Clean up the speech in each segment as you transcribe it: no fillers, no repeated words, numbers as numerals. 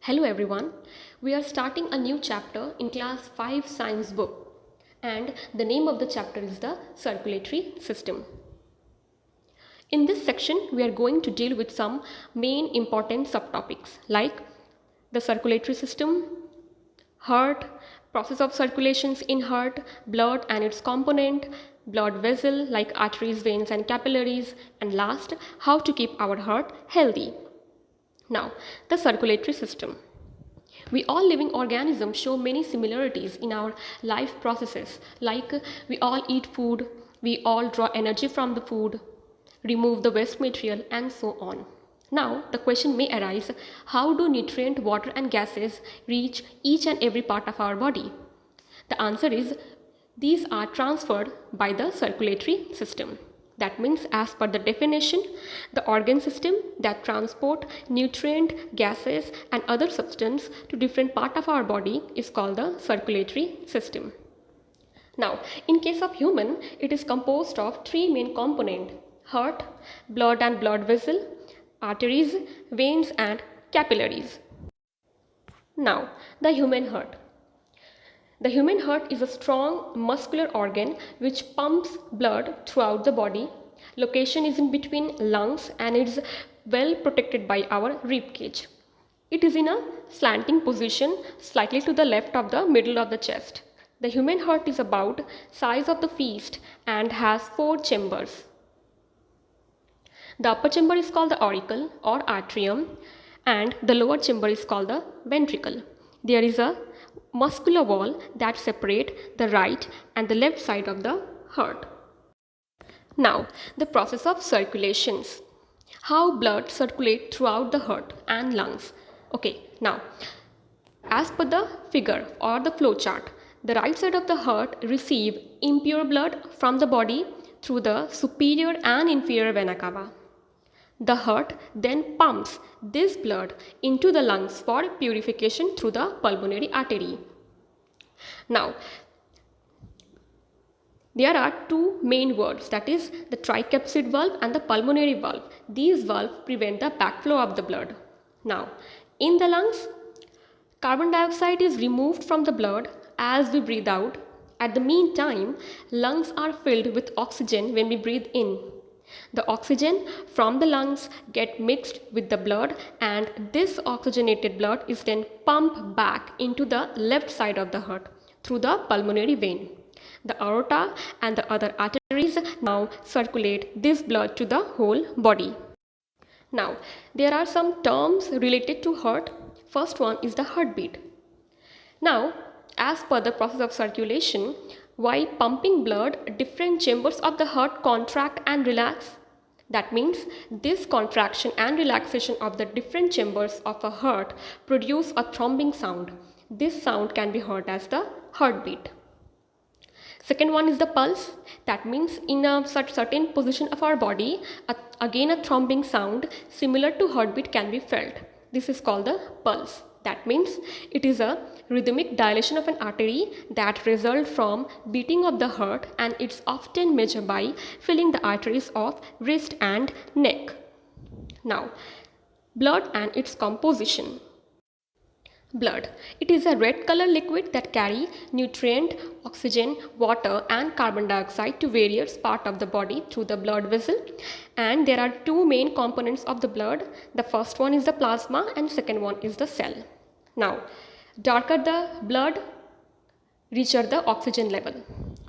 Hello everyone. We are starting a new chapter in class 5 science book and the name of the chapter is the circulatory system. In this section we are going to deal with some main important subtopics like the circulatory system, heart, process of circulations in heart, blood and its component, blood vessel like arteries, veins and capillaries, and last how to keep our heart healthy. Now, the circulatory system. We all living organisms show many similarities in our life processes, like we all eat food, we all draw energy from the food, remove the waste material, and so on. Now, the question may arise, how do nutrient, water, and gases reach each and every part of our body? The answer is these are transferred by the circulatory system. That means, as per the definition, the organ system that transport nutrient, gases and other substance to different part of our body is called the circulatory system. Now, in case of human, it is composed of three main components: heart, blood and blood vessel, arteries, veins and capillaries. Now, the human heart. The human heart is a strong muscular organ which pumps blood throughout the body. Location is in between lungs and is well protected by our rib cage. It is in a slanting position slightly to the left of the middle of the chest. The human heart is about size of the fist and has 4 chambers. The upper chamber is called the auricle or atrium and the lower chamber is called the ventricle. There is a muscular wall that separate the right and the left side of the heart. Now, the process of circulations. How blood circulate throughout the heart and lungs. Okay, now, as per the figure or the flow chart, the right side of the heart receive impure blood from the body through the superior and inferior vena cava. The heart then pumps this blood into the lungs for purification through the pulmonary artery. Now, there are two main valves, that is the tricapsid valve and the pulmonary valve. These valves prevent the backflow of the blood. Now, in the lungs, carbon dioxide is removed from the blood as we breathe out. At the meantime, lungs are filled with oxygen when we breathe in. The oxygen from the lungs get mixed with the blood and this oxygenated blood is then pumped back into the left side of the heart through the pulmonary vein. The aorta and the other arteries now circulate this blood to the whole body. Now, there are some terms related to heart. First one is the heartbeat. Now, as per the process of circulation, while pumping blood, different chambers of the heart contract and relax. That means this contraction and relaxation of the different chambers of a heart produce a throbbing sound. This sound can be heard as the heartbeat. Second one is the pulse. That means in a certain position of our body, again a throbbing sound similar to heartbeat can be felt. This is called the pulse. That means it is a rhythmic dilation of an artery that results from beating of the heart and it's often measured by filling the arteries of wrist and neck. Now, blood and its composition. Blood. It is a red color liquid that carry nutrient, oxygen, water and carbon dioxide to various parts of the body through the blood vessel. And there are two main components of the blood. The first one is the plasma and second one is the cell. Now, darker the blood, richer the oxygen level.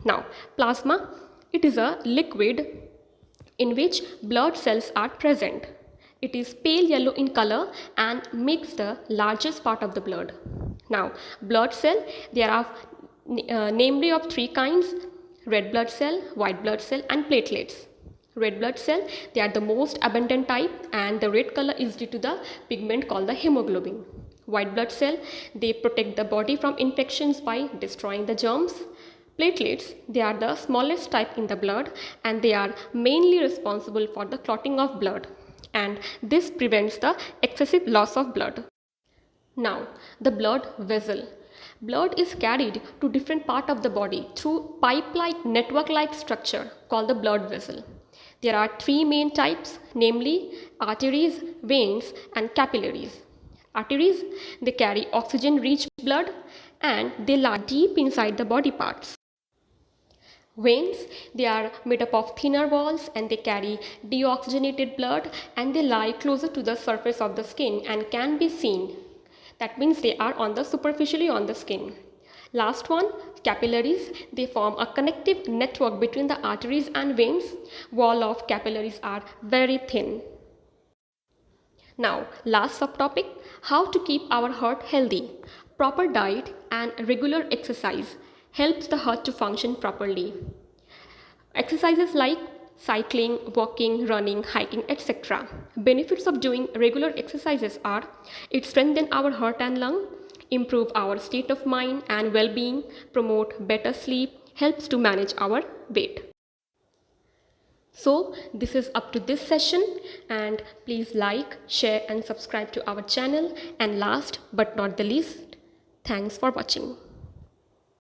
Now, plasma, it is a liquid in which blood cells are present. It is pale yellow in color and makes the largest part of the blood. Now, blood cell, there are namely of three kinds: red blood cell, white blood cell and platelets. Red blood cell, they are the most abundant type and the red color is due to the pigment called the hemoglobin. White blood cell, they protect the body from infections by destroying the germs. Platelets, they are the smallest type in the blood and they are mainly responsible for the clotting of blood. And this prevents the excessive loss of blood. Now, the blood vessel. Blood is carried to different parts of the body through pipe-like, network-like structure called the blood vessel. There are three main types, namely arteries, veins, and capillaries. Arteries, they carry oxygen-rich blood and they lie deep inside the body parts. Veins, they are made up of thinner walls and they carry deoxygenated blood and they lie closer to the surface of the skin and can be seen. That means they are superficially on the skin. Last one, capillaries, they form a connective network between the arteries and veins. Wall of capillaries are very thin. Now, last subtopic, how to keep our heart healthy. Proper diet and regular exercise helps the heart to function properly. Exercises like cycling, walking, running, hiking, etc. Benefits of doing regular exercises are it strengthens our heart and lung, improve our state of mind and well-being, promote better sleep, helps to manage our weight. So this is up to this session, and please like, share and subscribe to our channel, and last but not the least, thanks for watching.